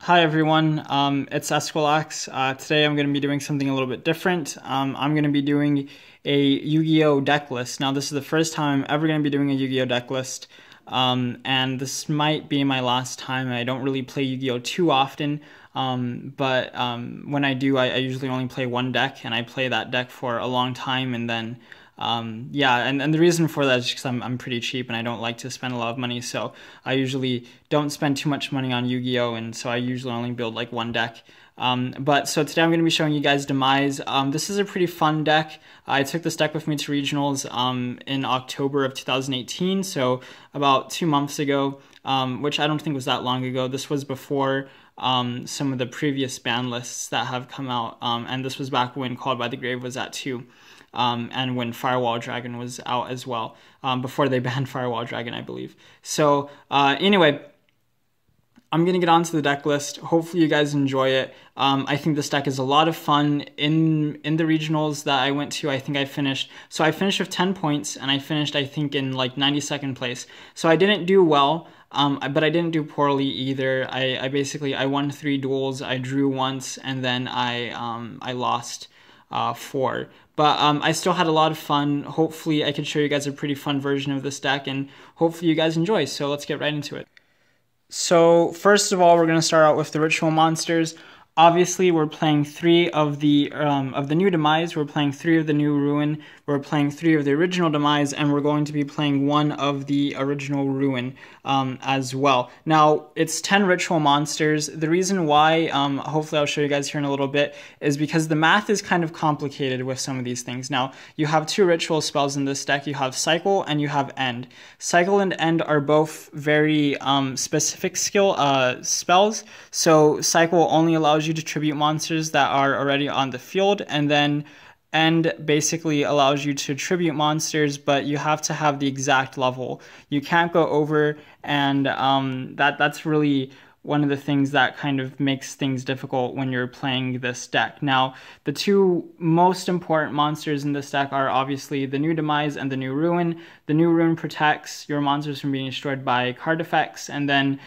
Hi everyone, it's Esquilax. Today I'm going to be doing something a little bit different. I'm going to be doing a Yu-Gi-Oh deck list. Now this is the first time I'm ever going to be doing a Yu-Gi-Oh deck list, and this might be my last time. I don't really play Yu-Gi-Oh too often, but when I do, I usually only play one deck, and I play that deck for a long time, and then yeah, and the reason for that is because I'm pretty cheap and I don't like to spend a lot of money, so I usually don't spend too much money on Yu-Gi-Oh, and so I usually only build like one deck. But so today I'm going to be showing you guys Demise. This is a pretty fun deck. I took this deck with me to regionals in October of 2018, so about 2 months ago, which I don't think was that long ago. This was before some of the previous ban lists that have come out, and this was back when Called by the Grave was at 2. And when Firewall Dragon was out as well, before they banned Firewall Dragon, I believe. So anyway, I'm going to get onto the deck list. Hopefully you guys enjoy it. I think this deck is a lot of fun. In the regionals that I went to, I think I finished with 10 points, and I finished, I think, in like 92nd place. So I didn't do well, but I didn't do poorly either. I won 3 duels, I drew once, and then I lost 4. But I still had a lot of fun. Hopefully I can show you guys a pretty fun version of this deck, and hopefully you guys enjoy. So let's get right into it. So first of all, we're going to start out with the ritual monsters. Obviously, we're playing 3 of the new Demise, we're playing 3 of the new Ruin, we're playing 3 of the original Demise, and we're going to be playing 1 of the original Ruin as well. Now, it's 10 ritual monsters. The reason why, hopefully I'll show you guys here in a little bit, is because the math is kind of complicated with some of these things. Now, you have 2 ritual spells in this deck. You have Cycle and you have End. Cycle and End are both very specific skill spells. So Cycle only allows you to tribute monsters that are already on the field, and then End basically allows you to tribute monsters, but you have to have the exact level. You can't go over, and that's really one of the things that kind of makes things difficult when you're playing this deck. Now, the 2 most important monsters in this deck are obviously the new Demise and the new Ruin. The new Ruin protects your monsters from being destroyed by card effects, and then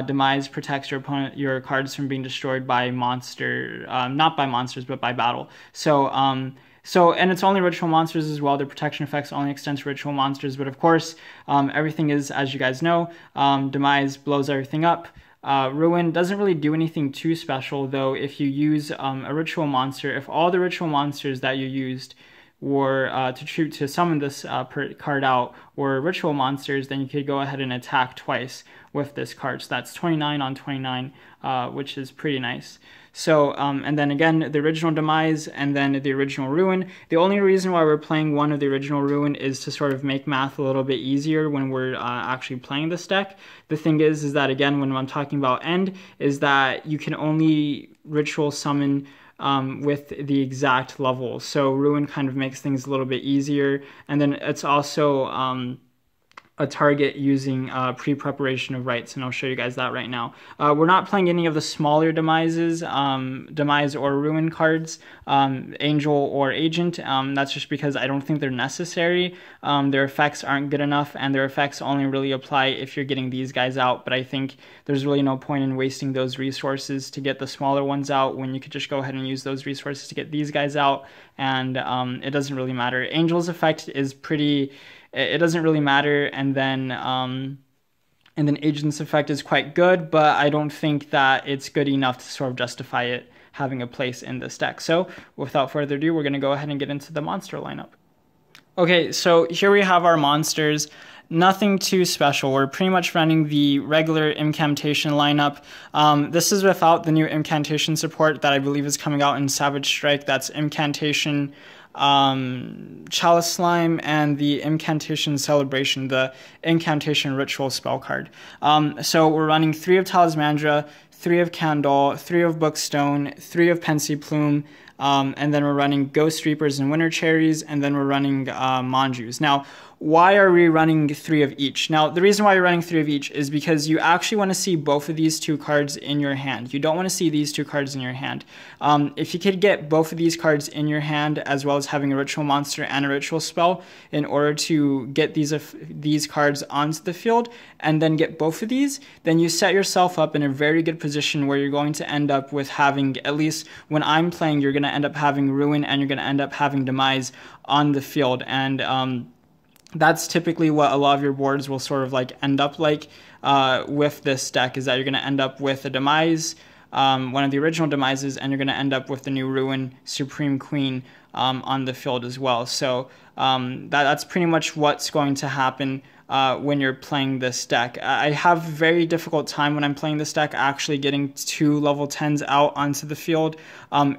Demise protects your cards from being destroyed by not by monsters, but by battle. And it's only ritual monsters as well. The protection effects only extend to ritual monsters, but of course, everything is, as you guys know, Demise blows everything up. Ruin doesn't really do anything too special, though. If you use a ritual monster, if all the ritual monsters that you used were to summon this card out were ritual monsters, then you could go ahead and attack twice with this card. So that's 29 on 29, which is pretty nice. So, and then again, the original Demise and then the original Ruin. The only reason why we're playing 1 of the original Ruin is to sort of make math a little bit easier when we're actually playing this deck. The thing is that, again, when I'm talking about End, is that you can only ritual summon with the exact level. So Ruin kind of makes things a little bit easier, and then it's also a target using pre-preparation of rights, and I'll show you guys that right now. We're not playing any of the smaller Demises, Demise or Ruin cards, Angel or Agent. That's just because I don't think they're necessary. Their effects aren't good enough, and their effects only really apply if you're getting these guys out, but I think there's really no point in wasting those resources to get the smaller ones out when you could just go ahead and use those resources to get these guys out, and it doesn't really matter. Angel's effect is pretty... It doesn't really matter, and then Agent's effect is quite good, but I don't think that it's good enough to sort of justify it having a place in this deck. So without further ado, we're going to go ahead and get into the monster lineup. Okay, so here we have our monsters. Nothing too special. We're pretty much running the regular incantation lineup. This is without the new incantation support that I believe is coming out in Savage Strike. That's incantation, Chalice Slime, and the Incantation Celebration, the Incantation Ritual spell card. So we're running 3 of Talismandra, 3 of Candle, 3 of Bookstone, 3 of Pensy Plume, and then we're running Ghost Reapers and Winter Cherries, and then we're running Manjus. Now, why are we running 3 of each? Now, the reason why you're running 3 of each is because you actually want to see both of these 2 cards in your hand. You don't want to see these 2 cards in your hand. If you could get both of these cards in your hand, as well as having a ritual monster and a ritual spell, in order to get these cards onto the field, and then get both of these, then you set yourself up in a very good position where you're going to end up with having, at least when I'm playing, you're going to end up having Ruin and you're going to end up having Demise on the field. And that's typically what a lot of your boards will sort of like end up like with this deck, is that you're going to end up with a Demise, one of the original Demises, and you're going to end up with the new Ruin Supreme Queen on the field as well. So that's pretty much what's going to happen when you're playing this deck. I have a very difficult time when I'm playing this deck actually getting 2 level 10s out onto the field.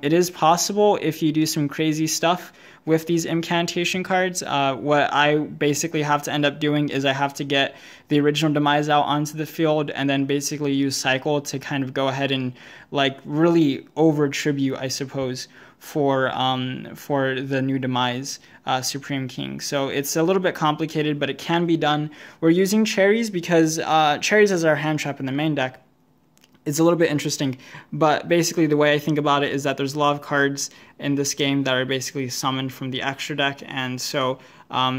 It is possible if you do some crazy stuff with these incantation cards. What I basically have to end up doing is I have to get the original Demise out onto the field and then basically use Cycle to kind of go ahead and like really over tribute, I suppose, for the new Demise Supreme King. So it's a little bit complicated, but it can be done. We're using cherries because cherries as our hand trap in the main deck. It's a little bit interesting, but basically the way I think about it is that there's a lot of cards in this game that are basically summoned from the extra deck, and so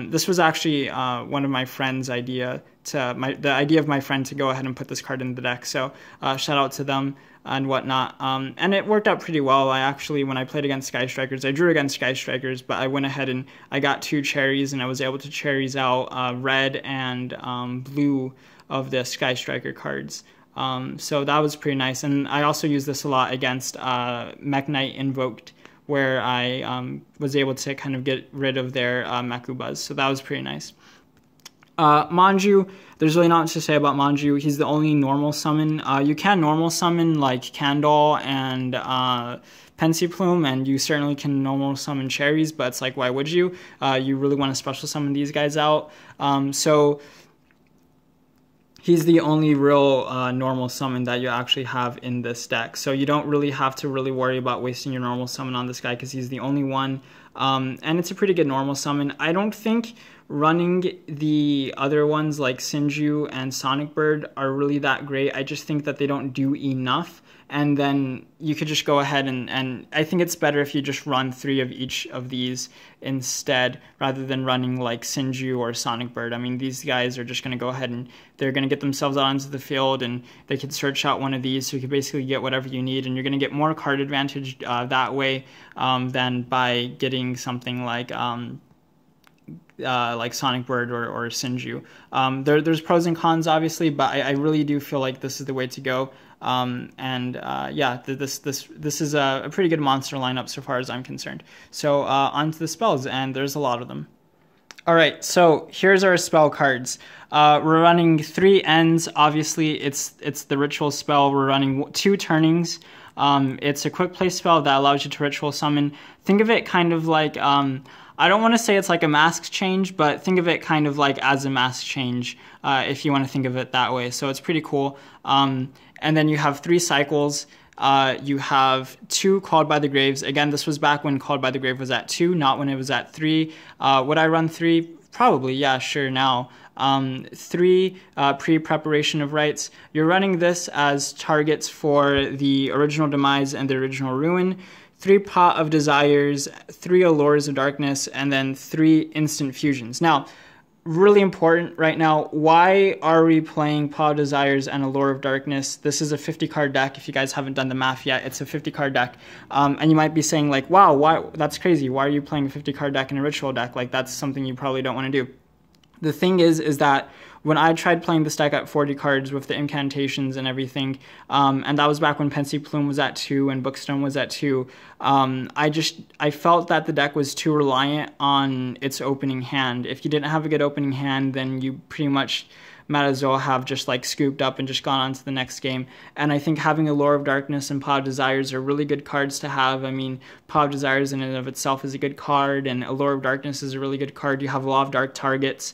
this was actually one of my friend's idea, the idea of my friend to go ahead and put this card in the deck. So shout out to them and whatnot, and it worked out pretty well. I actually, when I played against Sky Strikers, I drew against Sky Strikers, but I went ahead and I got 2 cherries, and I was able to cherries out red and blue of the Sky Striker cards. So that was pretty nice, and I also used this a lot against Mech Knight Invoked, where I was able to kind of get rid of their Mekubas, so that was pretty nice. Manju, there's really not much to say about Manju. He's the only normal summon. You can normal summon like Candle and Pensy Plume, and you certainly can normal summon cherries, but it's like, why would you? You really want to special summon these guys out. So he's the only real normal summon that you actually have in this deck. So you don't really have to really worry about wasting your normal summon on this guy because he's the only one. And it's a pretty good normal summon. I don't think running the other ones like Sinju and Sonic Bird are really that great. I just think that they don't do enough. And then you could just go ahead and I think it's better if you just run 3 of each of these instead, rather than running like Sinju or Sonic Bird. I mean, these guys are just going to go ahead and they're going to get themselves out onto the field, and they can search out one of these, so you can basically get whatever you need, and you're going to get more card advantage that way than by getting something like Sonic Bird or Sinju. There's pros and cons, obviously, but I really do feel like this is the way to go. Yeah, this is a pretty good monster lineup so far as I'm concerned. So on to the spells, and there's a lot of them. All right, so here's our spell cards. We're running 3 ends. Obviously, it's the ritual spell. We're running 2 turnings. It's a quick play spell that allows you to ritual summon. Think of it kind of like, I don't want to say it's like a mask change, but think of it kind of like as a mask change, if you want to think of it that way. So it's pretty cool. And then you have 3 cycles. You have 2 Called by the Graves. Again, this was back when Called by the Grave was at 2, not when it was at 3. Would I run 3? Probably, yeah, sure, now. 3 pre-preparation of rites. You're running this as targets for the original Demise and the original Ruin. 3 Pot of Desires, 3 Allures of Darkness, and then 3 instant fusions. Now, really important right now, why are we playing Pot of Desires and Allure of Darkness? This is a 50-card deck. If you guys haven't done the math yet, it's a 50-card deck. And you might be saying like, wow, why? That's crazy. Why are you playing a 50-card deck in a ritual deck? Like, that's something you probably don't want to do. The thing is that when I tried playing this deck at 40 cards with the incantations and everything, and that was back when Pensy Plume was at 2 and Bookstone was at 2, I felt that the deck was too reliant on its opening hand. If you didn't have a good opening hand, then you pretty much might as well have just like scooped up and just gone on to the next game. And I think having Allure of Darkness and Pot of Desires are really good cards to have. I mean, Pot of Desires in and of itself is a good card, and Allure of Darkness is a really good card. You have a lot of dark targets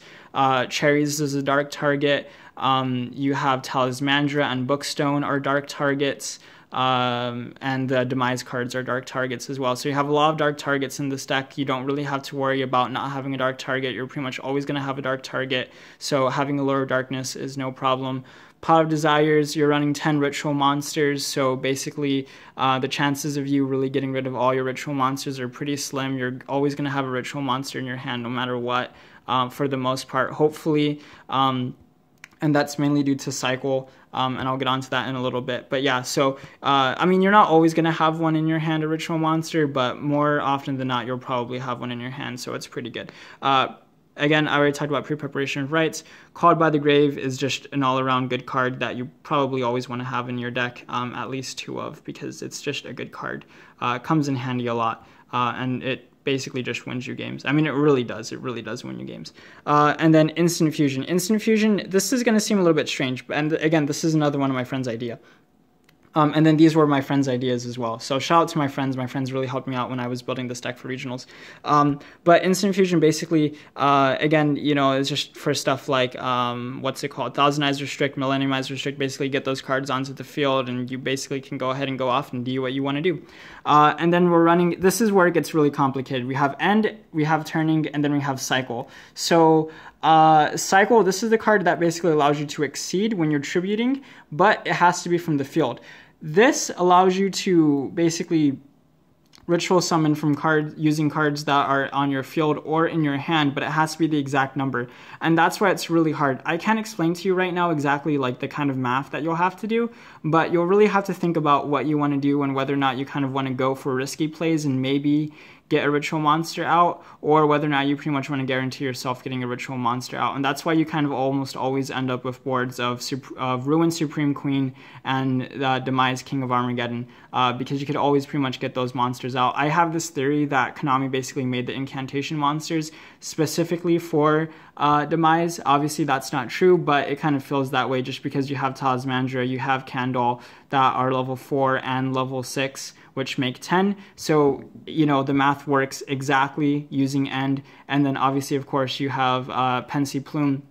Cherries is a dark target. You have Talismandra and Bookstone are dark targets. And the Demise cards are dark targets as well. So you have a lot of dark targets in this deck. You don't really have to worry about not having a dark target. You're pretty much always going to have a dark target. So having a lower darkness is no problem. Pot of Desires, you're running 10 ritual monsters. So basically, the chances of you really getting rid of all your ritual monsters are pretty slim. You're always going to have a ritual monster in your hand no matter what, for the most part, hopefully. And that's mainly due to cycle, and I'll get onto that in a little bit. But yeah, so, I mean, you're not always going to have one in your hand, a ritual monster, but more often than not, you'll probably have one in your hand, so it's pretty good. Again, I already talked about Pre-Preparation of Rites. Called by the Grave is just an all-around good card that you probably always want to have in your deck, at least 2 of, because it's just a good card. It comes in handy a lot, and it basically just wins you games. I mean, it really does. It really does win you games. And then Instant Fusion. Instant Fusion, this is going to seem a little bit strange, and again, this is another one of my friend's idea. And then these were my friends' ideas as well. So shout out to my friends. My friends really helped me out when I was building this deck for regionals. But Instant Fusion basically, again, you know, is just for stuff like, what's it called? Thousand-Eyes Restrict, Millennium-Eyes Restrict, basically get those cards onto the field and you basically can go ahead and go off and do what you want to do. And then we're running, this is where it gets really complicated. We have End, we have Turning, and then we have Cycle. So Cycle, this is the card that basically allows you to exceed when you're tributing, but it has to be from the field. This allows you to basically ritual summon from cards using cards that are on your field or in your hand, but it has to be the exact number. And that's why it's really hard. I can't explain to you right now exactly like the kind of math that you'll have to do, but you'll really have to think about what you want to do and whether or not you kind of want to go for risky plays and maybe get a ritual monster out, or whether or not you pretty much want to guarantee yourself getting a ritual monster out. And that's why you kind of almost always end up with boards of Ruin Supreme Queen and Demise King of Armageddon, because you could always pretty much get those monsters out. I have this theory that Konami basically made the incantation monsters specifically for Demise. Obviously that's not true, but it kind of feels that way just because you have Talismandra, you have Candle that are level 4 and level 6, which make 10. So, you know, the math works exactly using End. And then obviously, of course, you have Pensy Plume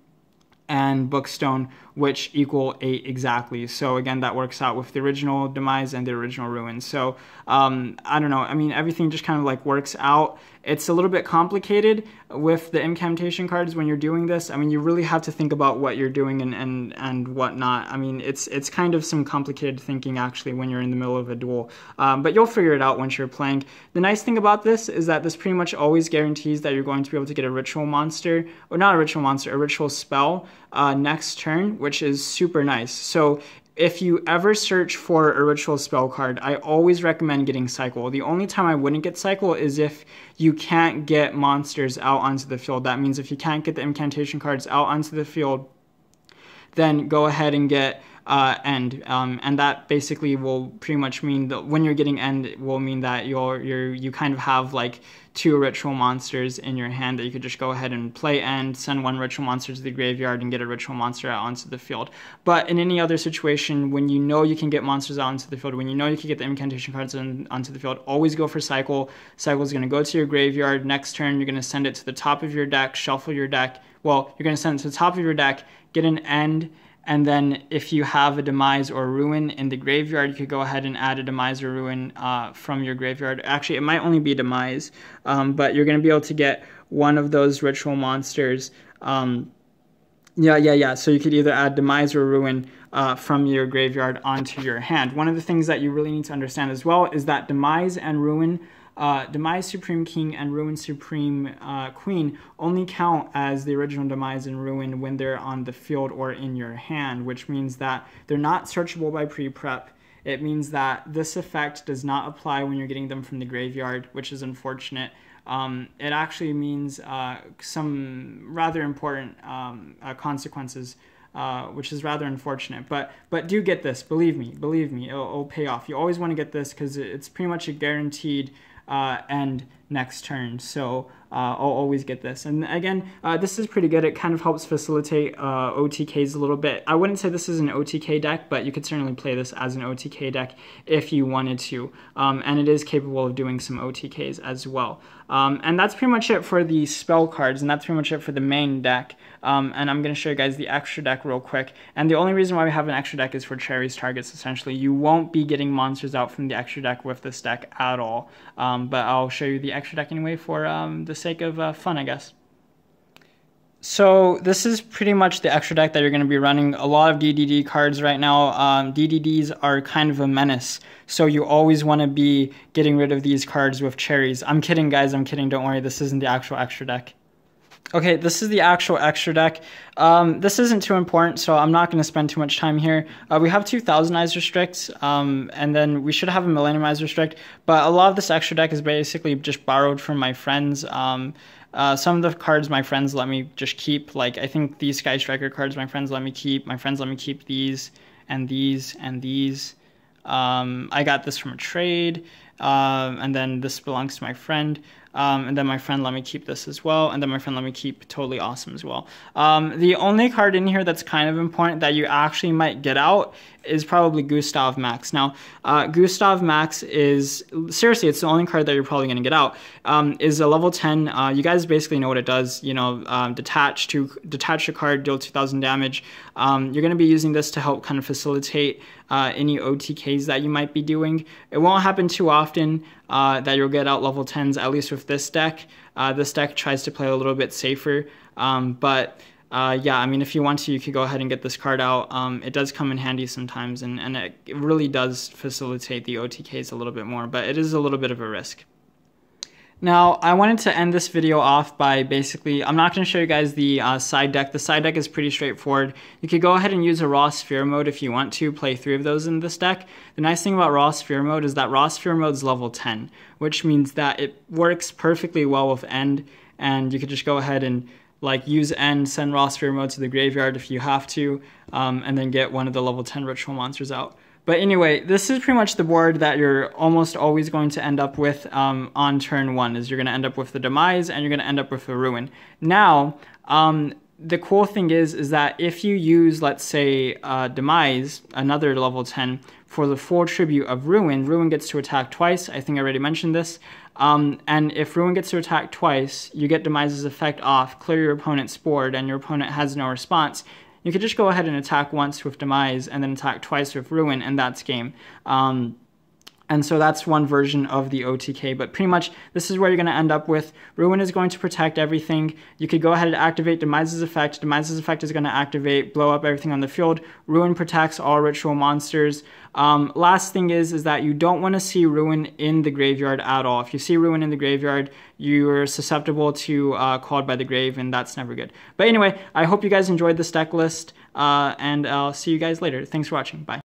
and Bookstone, which equal 8 exactly. So again, that works out with the original Demise and the original Ruin. So I don't know. I mean, everything just kind of like works out. It's a little bit complicated with the incantation cards when you're doing this. I mean, you really have to think about what you're doing and whatnot. I mean, it's kind of some complicated thinking actually when you're in the middle of a duel. But you'll figure it out once you're playing. The nice thing about this is that this pretty much always guarantees that you're going to be able to get a ritual monster, or not a ritual monster, a ritual spell next turn, which is super nice. So if you ever search for a ritual spell card, I always recommend getting Cycle. The only time I wouldn't get Cycle is if you can't get monsters out onto the field. That means if you can't get the incantation cards out onto the field, then go ahead and get End, and that basically will pretty much mean that when you're getting End, it will mean that you kind of have like 2 ritual monsters in your hand that you could just go ahead and play End, send 1 ritual monster to the graveyard, and get a ritual monster out onto the field. But in any other situation, when you know you can get monsters out onto the field, when you know you can get the incantation cards onto the field, always go for Cycle. Cycle is going to go to your graveyard. Next turn, you're going to send it to the top of your deck, shuffle your deck. Well, you're going to send it to the top of your deck, get an End, and then if you have a Demise or Ruin in the graveyard, you could go ahead and add a Demise or Ruin from your graveyard. Actually, it might only be Demise, but you're going to be able to get one of those ritual monsters. So you could either add Demise or Ruin from your graveyard onto your hand. One of the things that you really need to understand as well is that Demise and Ruin, Demise Supreme King and Ruin Supreme Queen only count as the original Demise and Ruin when they're on the field or in your hand, which means that they're not searchable by pre-prep. It means that this effect does not apply when you're getting them from the graveyard, which is unfortunate. It actually means some rather important consequences, which is rather unfortunate. But do get this, believe me, it'll pay off. You always want to get this because it's pretty much a guaranteed End next turn. So I'll always get this. And again, this is pretty good. It kind of helps facilitate OTKs a little bit. I wouldn't say this is an OTK deck, but you could certainly play this as an OTK deck if you wanted to. And it is capable of doing some OTKs as well. And that's pretty much it for the spell cards, and that's pretty much it for the main deck. and I'm going to show you guys the extra deck real quick. And the only reason why we have an extra deck is for Cherry's targets, essentially. You won't be getting monsters out from the extra deck with this deck at all, but I'll show you the extra deck anyway for the sake of fun, I guess. So this is pretty much the extra deck that you're going to be running. A lot of DDD cards right now. DDDs are kind of a menace, so you always want to be getting rid of these cards with cherries. I'm kidding, guys. I'm kidding. Don't worry. This isn't the actual extra deck. Okay, this is the actual extra deck. This isn't too important, so I'm not going to spend too much time here. We have 2,000 Eyes Restrict, and then we should have a Millennium Eyes Restrict, but a lot of this extra deck is basically just borrowed from my friends. Some of the cards my friends let me just keep, like I think these Sky Striker cards my friends let me keep. My friends let me keep these and these and these. I got this from a trade, and then this belongs to my friend. And then my friend let me keep this as well, and then my friend let me keep Totally Awesome as well. The only card in here that's kind of important that you actually might get out is probably Gustav Max. Now, Gustav Max is, seriously, it's the only card that you're probably going to get out, is a level 10. You guys basically know what it does, you know, detach a card, deal 2,000 damage. You're going to be using this to help kind of facilitate any OTKs that you might be doing. It won't happen too often that you'll get out level 10s, at least with this deck. This deck tries to play a little bit safer, but yeah, I mean, if you want to, you could go ahead and get this card out. It does come in handy sometimes, and it really does facilitate the OTKs a little bit more, but it is a little bit of a risk. Now, I wanted to end this video off by basically, I'm not going to show you guys the side deck. The side deck is pretty straightforward. You could go ahead and use a Raw Sphere mode if you want to, play 3 of those in this deck. The nice thing about Raw Sphere mode is that Raw Sphere mode is level 10, which means that it works perfectly well with End, and you could just go ahead and like use End, send Raw Sphere mode to the graveyard if you have to, and then get one of the level 10 ritual monsters out. But anyway, this is pretty much the board that you're almost always going to end up with on turn 1, is you're going to end up with the Demise and you're going to end up with the Ruin. Now, the cool thing is that if you use, let's say, Demise, another level 10, for the full tribute of Ruin, Ruin gets to attack twice. I think I already mentioned this. And if Ruin gets to attack twice, you get Demise's effect off, clear your opponent's board, and your opponent has no response. You could just go ahead and attack once with Demise and then attack twice with Ruin, and that's game. And so that's one version of the OTK, but pretty much this is where you're going to end up with. Ruin is going to protect everything. You could go ahead and activate Demise's effect. Demise's effect is going to activate, blow up everything on the field. Ruin protects all ritual monsters. Last thing is that you don't want to see Ruin in the graveyard at all. If you see Ruin in the graveyard, you're susceptible to Called by the Grave, and that's never good. But anyway, I hope you guys enjoyed this deck list, and I'll see you guys later. Thanks for watching. Bye.